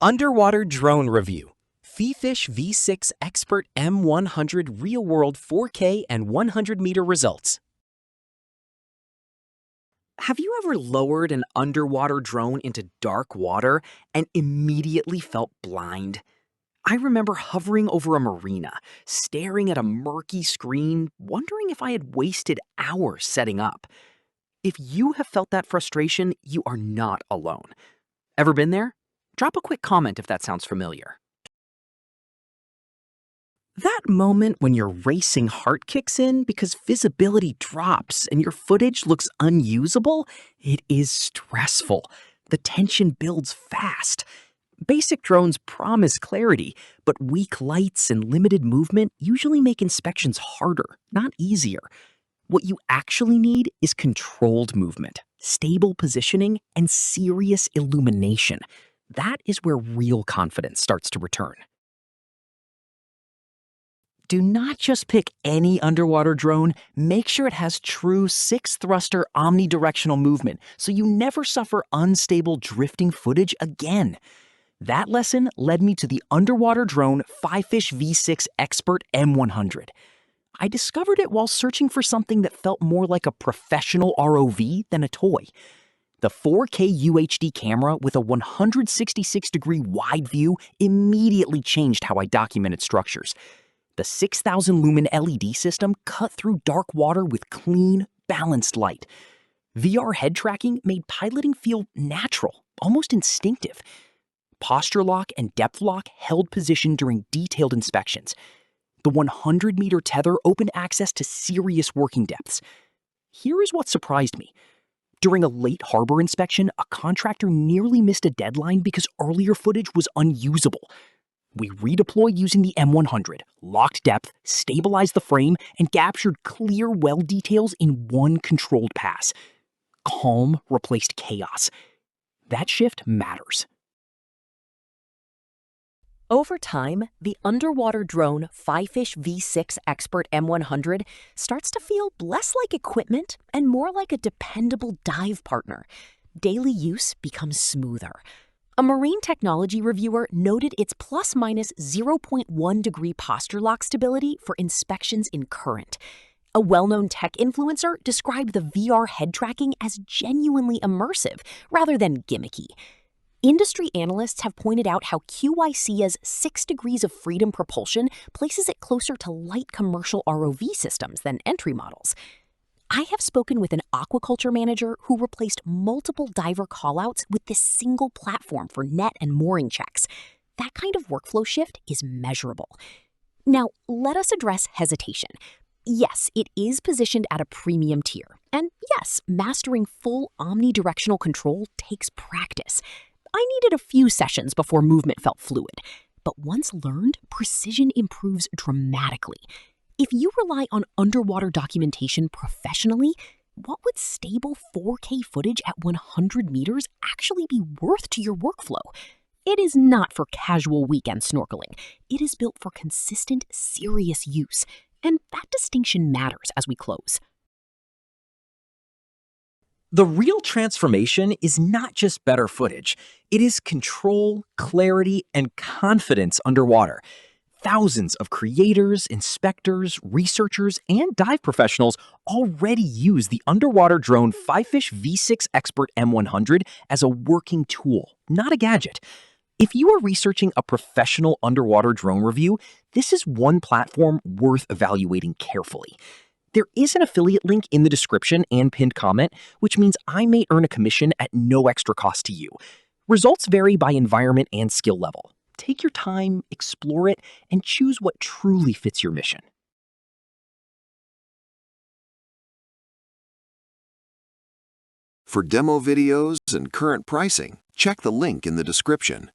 Underwater Drone Review. FIFISH V6 Expert M100 Real-World 4K and 100-meter results. Have you ever lowered an underwater drone into dark water and immediately felt blind? I remember hovering over a marina, staring at a murky screen, wondering if I had wasted hours setting up. If you have felt that frustration, you are not alone. Ever been there? Drop a quick comment if that sounds familiar. That moment when your racing heart kicks in because visibility drops and your footage looks unusable, it is stressful. The tension builds fast. Basic drones promise clarity, but weak lights and limited movement usually make inspections harder, not easier. What you actually need is controlled movement, stable positioning, and serious illumination. That is where real confidence starts to return. Do not just pick any underwater drone. Make sure it has true 6-thruster omnidirectional movement so you never suffer unstable drifting footage again. That lesson led me to the Underwater Drone FIFISH V6 Expert M100. I discovered it while searching for something that felt more like a professional ROV than a toy. The 4K UHD camera with a 166-degree wide view immediately changed how I documented structures. The 6,000 lumen LED system cut through dark water with clean, balanced light. VR head tracking made piloting feel natural, almost instinctive. Posture lock and depth lock held position during detailed inspections. The 100-meter tether opened access to serious working depths. Here is what surprised me. During a late harbor inspection, a contractor nearly missed a deadline because earlier footage was unusable. We redeployed using the M100, locked depth, stabilized the frame, and captured clear well details in one controlled pass. Calm replaced chaos. That shift matters. Over time, the underwater drone FIFISH V6 Expert M100 starts to feel less like equipment and more like a dependable dive partner. Daily use becomes smoother. A marine technology reviewer noted its plus-minus 0.1 degree posture lock stability for inspections in current. A well-known tech influencer described the VR head tracking as genuinely immersive rather than gimmicky. Industry analysts have pointed out how QIC's 6 degrees of freedom propulsion places it closer to light commercial ROV systems than entry models. I have spoken with an aquaculture manager who replaced multiple diver callouts with this single platform for net and mooring checks. That kind of workflow shift is measurable. Now, let us address hesitation. Yes, it is positioned at a premium tier. And yes, mastering full omnidirectional control takes practice. I needed a few sessions before movement felt fluid. But once learned, precision improves dramatically. If you rely on underwater documentation professionally, what would stable 4K footage at 100 meters actually be worth to your workflow? It is not for casual weekend snorkeling. It is built for consistent, serious use. And that distinction matters as we close. The real transformation is not just better footage. It is control, clarity, and confidence underwater. Thousands of creators, inspectors, researchers, and dive professionals already use the underwater drone FIFISH V6 Expert M100 as a working tool, not a gadget. If you are researching a professional underwater drone review, this is one platform worth evaluating carefully. There is an affiliate link in the description and pinned comment, which means I may earn a commission at no extra cost to you. Results vary by environment and skill level. Take your time, explore it, and choose what truly fits your mission. For demo videos and current pricing, check the link in the description.